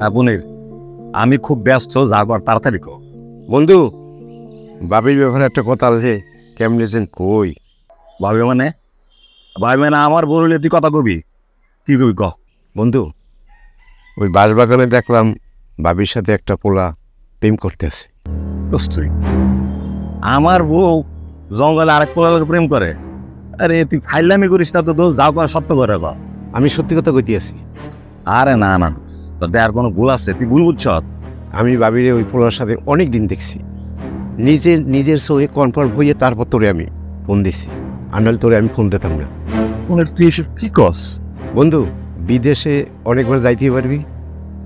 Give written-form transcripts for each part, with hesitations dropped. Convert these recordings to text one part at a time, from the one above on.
আপনি আমি খুব ব্যস্ত, যাবার তাড়াতাড়ি কো। বন্ধু, বাবির ব্যাপারে একটা কথা আছে, কেমনে যেন কই। ভাবি মানে আমার বললে তুই কথা কবি, কি কবি ক। বন্ধু, ওই বাঁশবাগানে দেখলাম বাবির সাথে একটা পোলা প্রেম করতে আছে। তুই আমার বউ জঙ্গলে আরেক পোলার লোক প্রেম করে? আরে তুই ফাইলামি করিস না তো, যাও কর সত্য করে ক। আমি সত্যি কথা কইতে আছি। আরে না না, তোর দেয়ার কোনো ভুল আছে, তুই ভুল বুঝছ। আমি বাবিরে ওই পোলার সাথে অনেক দিন দেখছি, নিজের চোখে কনফার্ম হইয়ে তারপর তোরে আমি ফোন দিছি, আন্ডাল তোরে আমি ফোন দিতাম না। তুই এসব কি কস? বন্ধু, বিদেশে অনেকবার যাইতে পারবি,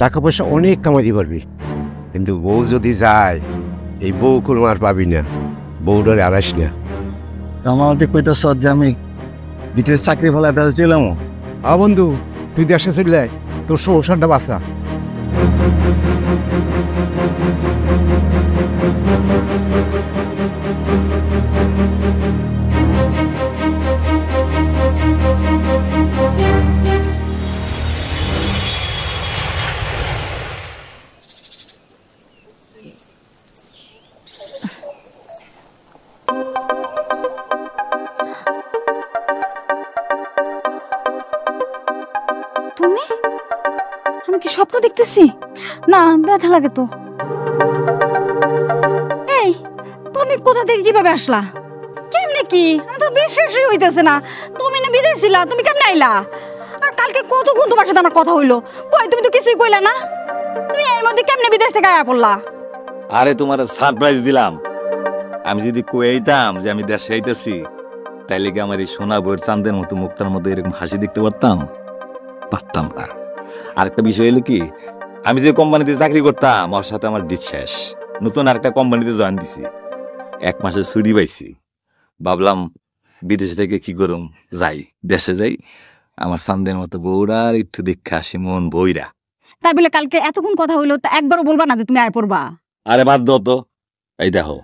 টাকা পয়সা অনেক কামাইতে পারবি, কিন্তু বউ যদি যায় এই বউ কোনো আর পাবি না, বউডারে আড়াইস না। আমাকে কইতেছ যে আমি বিদেশ চাকরি ফেলা ছিলাম? হ্যাঁ বন্ধু, তুই দেশে চলে তোর সংসারটা বাঁচা। তুমি? আমি কি স্বপ্ন দেখতেছি? না, ব্যথা লাগে তো। এই, তুমি কোথা থেকে কিভাবে আসলা? কেমনে কি? আমি তো বিশ্বাসই হইতেছে না। তুমি না বিদেশ ছিলা, তুমি কেমনে আইলা? আর কালকে কতক্ষণ তোমার সাথে আমার কথা হইলো, কই তুমি তো কিছুই কইলা না। তুমি এর মধ্যে কেমনে বিদেশ থেকে আয়া পড়লা? আরে তোমার সারপ্রাইজ দিলাম। আমি যদি কইতাম যে আমি দেশে আইতেছি, তাইলে কি আমার এই সোনা বইয়ের চাঁদের মতো মুখটার মধ্যে এরকম হাসি দেখতে পারতাম? পারতাম না। আরেকটা বিষয় হলো কি, আমি যে কোম্পানিতে চাকরি করতাম ওর সাথে আমার ডিট শেষ, নতুন আরেকটা কোম্পানিতে জয়েন দিছি। 1 মাসের ছুটি পাইছি, ভাবলাম বিদেশ থেকে কি করুম, যাই দেশে যাই, আমার চাঁদের মতো বউরার একটু দেখে আসি মন বইরা। তাই বলে কালকে এতক্ষণ কথা হইলো, তা একবারও বলবা না যে তুমি আয় পড়বা? আরে বাদ দাও তো, এই দেখো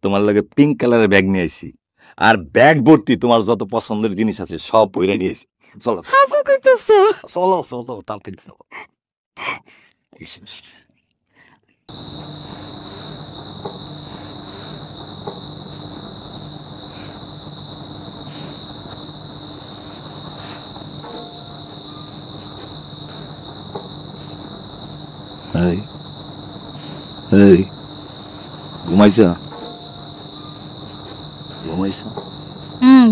তোমার লাগে পিঙ্ক কালারের ব্যাগ নিয়ে আইছি, আর ব্যাগ ভর্তি তোমার যত পছন্দের জিনিস আছে সব বইরা নিয়েছি। চলো হাসা কইতেছো? চলো চলো তাড়াতাড়ি চলো। এই এই ঘুমাইছ?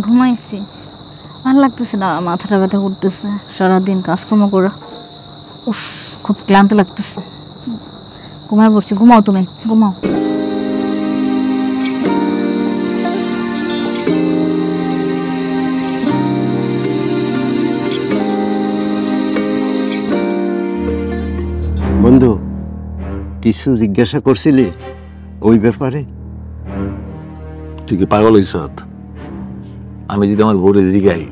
ঘুমাইছি। ভালো লাগতেছে না, মাথাটা ব্যথা করতেছে, সারাদিন কাজকর্ম করে উফ খুব ক্লান্ত লাগতেছে। ঘুমাই পড়ছি, ঘুমাও তুমি, ঘুমাও। বন্ধু, কিছু জিজ্ঞাসা করছিলি ওই ব্যাপারে? তুই কি পাগল হইছ? আমি যদি আমার বউরে জিগাই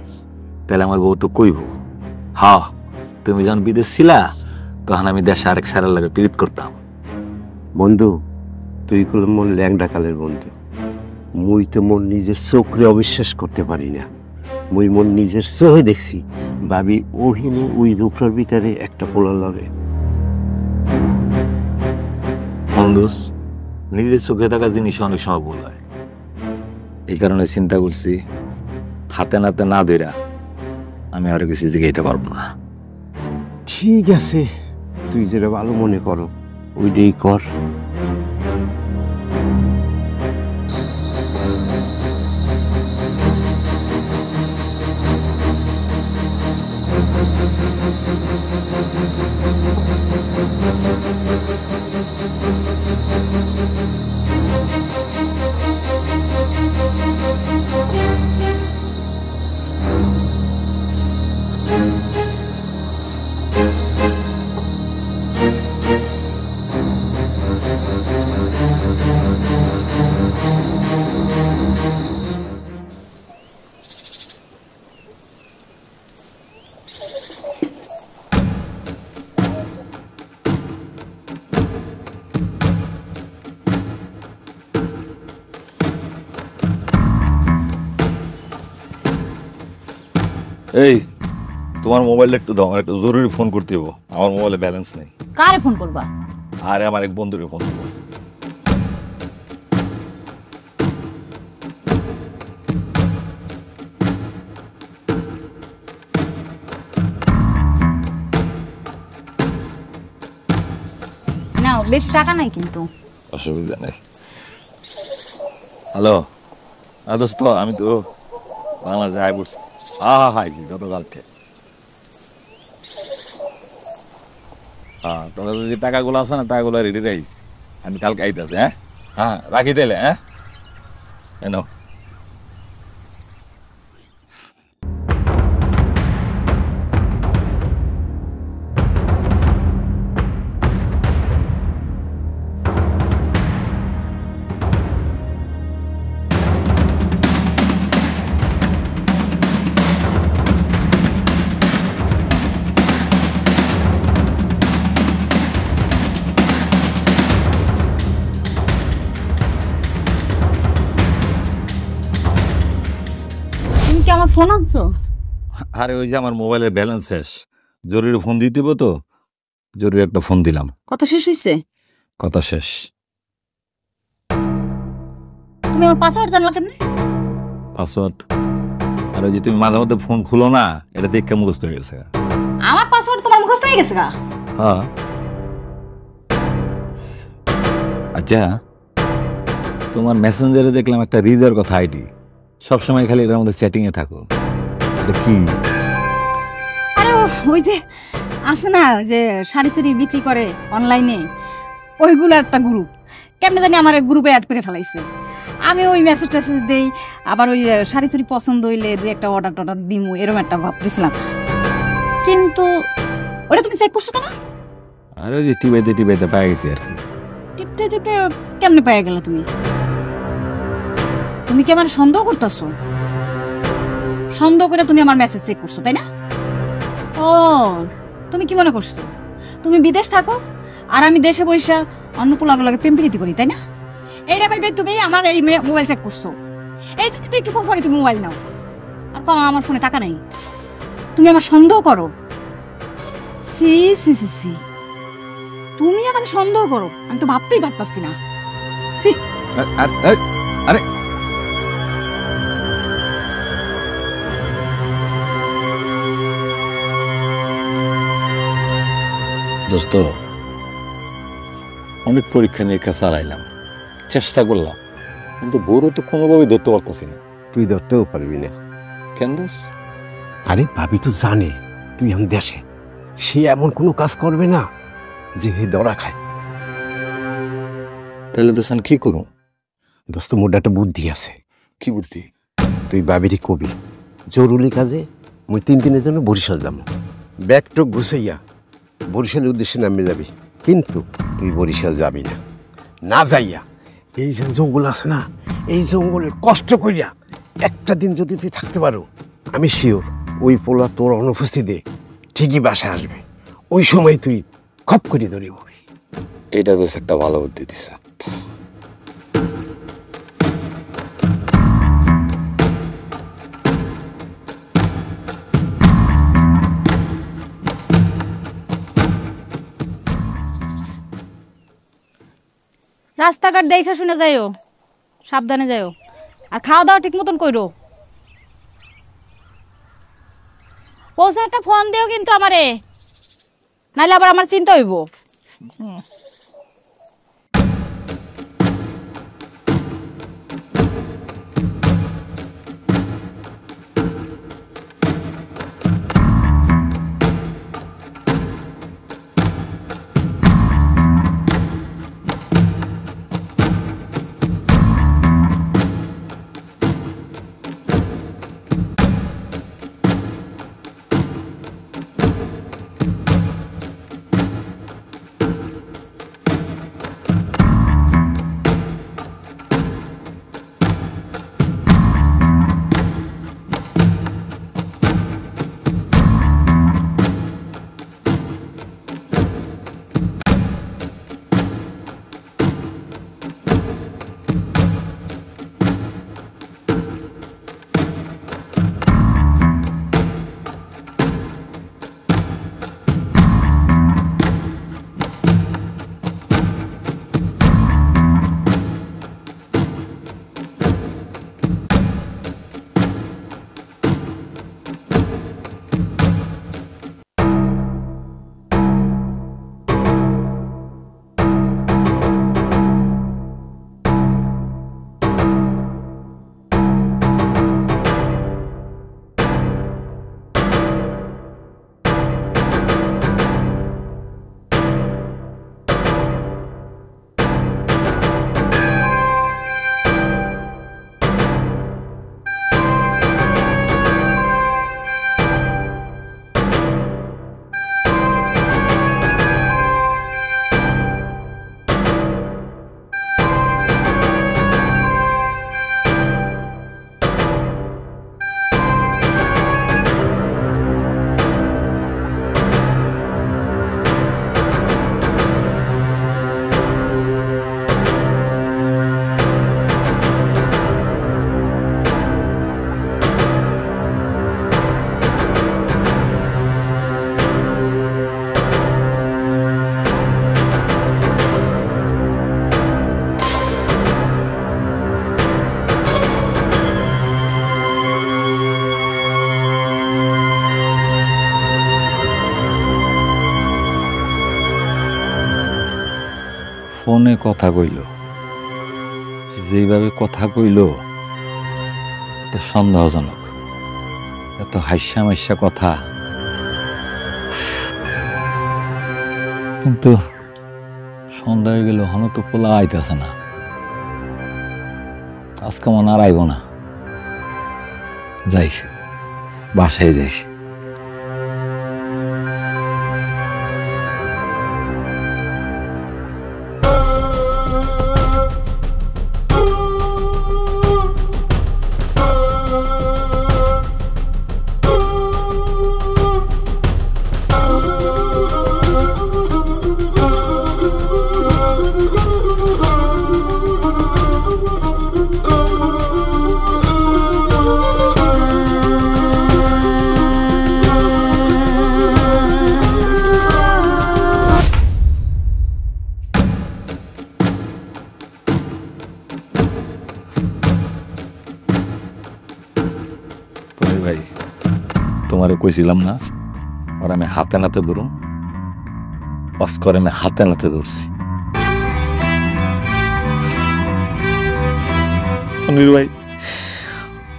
তাহলে আমার বউ তো কইব হ্যাঁ তুমি যখন বিদেশ ছিলা তখন আমি দেশে আরেক সারার লাগে পীড়িত করতাম। বন্ধু, তুই হলো মোর ল্যাংডা কালের বন্ধু। মুই তো মোর নিজের চোখরে অবিশ্বাস করতে পারি না। মুই মোর নিজের চোখে দেখছি ভাবি ওহিনী ওই রূপটার ভিতরে একটা পোলার লগে। বন্ধুস, নিজের চোখে থাকা জিনিস অনেক সময় ভুল হয়, এই কারণে চিন্তা করছি হাতে নাতে না ধইরা আমি আরো কিছু জিগাইতে পারবো না। ঠিক আছে, তুই যেটা ভালো মনে করো ওইটাই কর। এই তোমার মোবাইলটা একটু দাও, আমার একটা জরুরি ফোন করতে হবো, আমার মোবাইলে ব্যালেন্স নেই। কারে ফোন করবা? আরে আমার এক বন্ধুরে ফোন দেবো। নাও, বেশ টাকা নাই কিন্তু। অসুবিধা নেই। হ্যালো, দোস্ত, আমি তো বাংলাদেশে আয় পড়ছি। হ্যাঁ হ্যাঁ, গতকালকে। হ্যাঁ, তোর যে টাকাগুলো আছে না, টাকাগুলো রেডি রাখিস, আমি কালকে আইতেছি। হ্যাঁ হ্যাঁ, রাখি তাইলে। হ্যাঁ, এনো। তুমি কি আমার ফোন আনছো? আরে ওই যে আমার মোবাইলের ব্যালেন্স শেষ, জরুরি ফোন দিতে হইবো তো, জরুরি একটা ফোন দিলাম। কথা শেষ হয়েছে? কথা শেষ। তুমি আমার পাসওয়ার্ড জানলা কেমনে? পাসওয়ার্ড? আর ওই যে তুমি মাঝে মধ্যে ফোন খুলো না, এটা দেখে মুখস্থ হয়ে গেছে। আমার পাসওয়ার্ড তোমার মুখস্থ হয়ে গেছে গা? হ্যাঁ। আচ্ছা, তোমার মেসেঞ্জারে দেখলাম একটা রিজার কথা আইডি, সবসময় খালি এটার মধ্যে সেটিং এ থাকো, এটা কি? আরে ওই যে আছে না, ওই যে শাড়ি চুড়ি বিক্রি করে অনলাইনে, ওইগুলো একটা গ্রুপ। কেমনে জানি আমার গ্রুপে অ্যাড করে ফেলাইছে। আমি ওই মেসেজ টেসেজ দেই, আবার ওই শাড়ি চুড়ি পছন্দ হইলে দুই একটা অর্ডার টর্ডার দিমু, এরকম একটা ভাবতেছিলাম। কিন্তু ওটা তুমি চেক করছো না? আর ওই যে টিপাইতে টিপাইতে পাই গেছি আর কি। টিপতে টিপতে কেমনে পাই গেল তুমি? তুমি কি আমার সন্দেহ করতেছো? সন্দেহ করে তুমি আমার মেসেজ চেক করছো, তাই না? ও, তুমি কি মনে করছো তুমি বিদেশ থাকো আর আমি দেশে বসে অন্য পোলাগুলোকে প্রেমপ্রীতি করি, তাই না? এইটা ভাইবে তুমি আমার এই মোবাইল চেক করছো। এই যদি তুই একটু পর পরে তুমি মোবাইল নাও, আর কম আমার ফোনে টাকা নাই, তুমি আমার সন্দেহ করো। সি সি সি সি, তুমি আমার সন্দেহ করো, আমি তো ভাবতেই পারতাছি না। সি, আরে দোস্ত, অনেক পরীক্ষা নিরীক্ষা চালাইলাম, চেষ্টা করলাম, কিন্তু বড় তো কোনোভাবেই ধরতে পারতেছি না। তুই ধরতেও পারবি না। কেন দোষ? আরে ভাবি তো জানে তুই এখন দেশে, সে এমন কোনো কাজ করবে না যে হে ধরা খায়। তাহলে দোষ আমি কি করুন? দোস্ত, মোটা একটা বুদ্ধি আছে। কি বুদ্ধি? তুই বাবিরই কবি জরুরি কাজে মুই 3 দিনের জন্য বরিশাল যাবো, ব্যাগ টক গুছাইয়া বরিশালের উদ্দেশ্যে নামে যাবি। কিন্তু তুই বরিশাল যাবি না, না যাইয়া এই যে জঙ্গল আছে না, এই জঙ্গলে কষ্ট করিয়া একটা দিন যদি তুই থাকতে পারো, আমি শিওর ওই পোলা তোর অনুপস্থিতিতে ঠিকই বাসায় আসবে। ওই সময় তুই খপ করে ধরে হবি। এটা তো একটা ভালো বুদ্ধি দিস। রাস্তাঘাট দেখে শুনে যাইও, সাবধানে যাইও, আর খাওয়া দাওয়া ঠিক মতন কইরো। পৌঁছে একটা ফোন দিও কিন্তু আমারে, নাইলে আবার আমার চিন্তা হইব। ফোনে কথা কইল, যেইভাবে কথা কইল এত সন্দেহজনক, এত হাস্যা মাস্যা কথা। কিন্তু সন্ধ্যা হয়ে গেল, হনো তো পোলা আইতেছে না, কাজ কামান আর আইব না। যাই, বাসায় যাইস। ভাই, তোমারে কইছিলাম না আর আমি হাতে নাতে ধরুম, অস্কর আমি হাতে নাতে ধরছি। অনিল ভাই,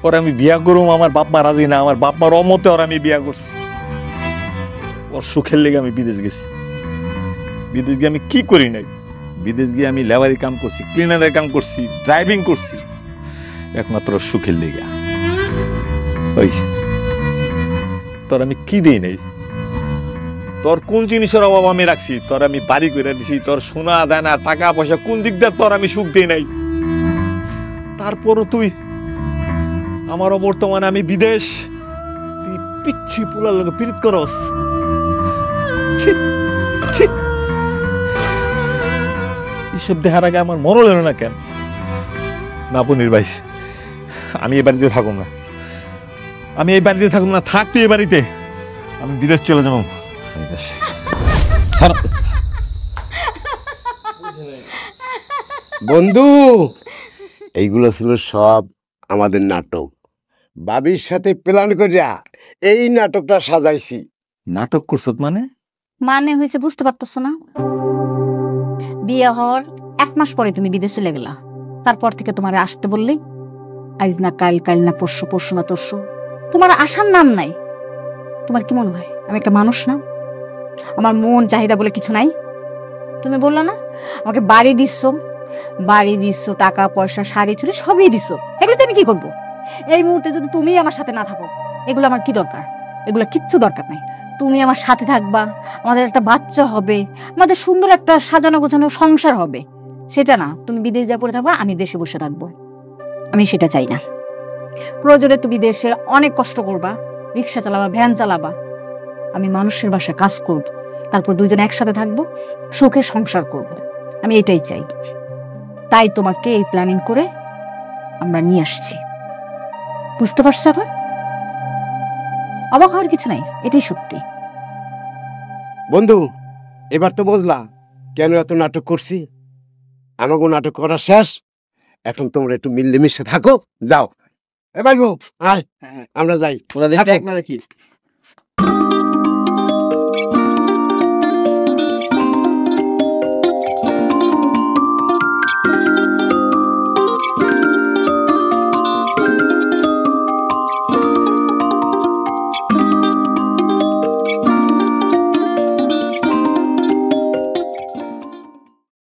ওর আমি বিয়া করুম, আমার বাপ মা রাজি না, আমার বাপ মার অমতে ওর আমি বিয়া করছি। ওর সুখের লেগে আমি বিদেশ গেছি। বিদেশ গিয়ে আমি কি করি নাই? বিদেশ গিয়ে আমি লেবারি কাম করছি, ক্লিনারের কাম করছি, ড্রাইভিং করছি, একমাত্র সুখের লেগে। ওই তোর আমি কি দিই নাই? তোর কোন জিনিসের অভাব আমি রাখছি? তোর আমি বাড়ি করে দিছি, তোর সোনা দানা টাকা পয়সা কোন দিক দিয়ে তোর আমি সুখ দিই নাই? তারপরও তুই আমার বর্তমানে আমি বিদেশ, তুই পিচ্ছি পোলার লোকে পীড়িত করস। এসব দেখার আগে আমার মরল না কেন? না পনির ভাই, আমি এই বাড়িতে থাকুম না, আমি এই বাড়িতে থাকুম না। থাক তুই এই বাড়িতে, আমি বিদেশ চলে যাবো। বন্ধু, এইগুলো ছিল সব আমাদের নাটক। বাবির সাথে প্ল্যান করিয়া এই নাটকটা সাজাইছি। নাটক করছ মানে? মানে হয়েছে বুঝতে পারতেছো না? বিয়ে হওয়ার 1 মাস পরে তুমি বিদেশ চলে গেলা। তারপর থেকে তোমার আসতে বললেই আজ না কাল, কাল না পরশু, পরশু না তরশু, তোমার আসার নাম নাই। তোমার কি মনে হয় আমি একটা মানুষ না? আমার মন চাহিদা বলে কিছু নাই? তুমি বললো না আমাকে বাড়ি দিচ্ছ, টাকা পয়সা, শাড়ি চুড়ি সবই দিচ্ছ। এগুলো আমি কি করবো? এই মুহূর্তে যদি তুমি আমার সাথে না থাকো, এগুলো আমার কি দরকার? এগুলো কিচ্ছু দরকার নাই। তুমি আমার সাথে থাকবা, আমাদের একটা বাচ্চা হবে, আমাদের সুন্দর একটা সাজানো গোছানো সংসার হবে। সেটা না, তুমি বিদেশ যা পড়ে থাকবা, আমি দেশে বসে থাকবো। আমি সেটা চাই না। প্রয়োজনে তুমি দেশে অনেক কষ্ট করবা, রিক্সা চালাবা, ভ্যান চালাবা, আমি মানুষের বাসায় কাজ করব, তারপর দুজনে একসাথে থাকবো, সুখে সংসার করব। আমি এটাই চাই। তাই তোমাকে এই প্ল্যানিং করে আমরা নিয়ে আসছি। বুঝতে পারছো? আবার অবাক হওয়ার কিছু নাই, এটাই সত্যি। বন্ধু, এবার তো বুঝলা কেন এত নাটক করছি। আমাকে নাটক করা শেষ, এখন তোমরা একটু মিলেমিশে থাকো। যাও এবার গো, আয় আমরা যাই। ওরা দেখতে এক না রাখি।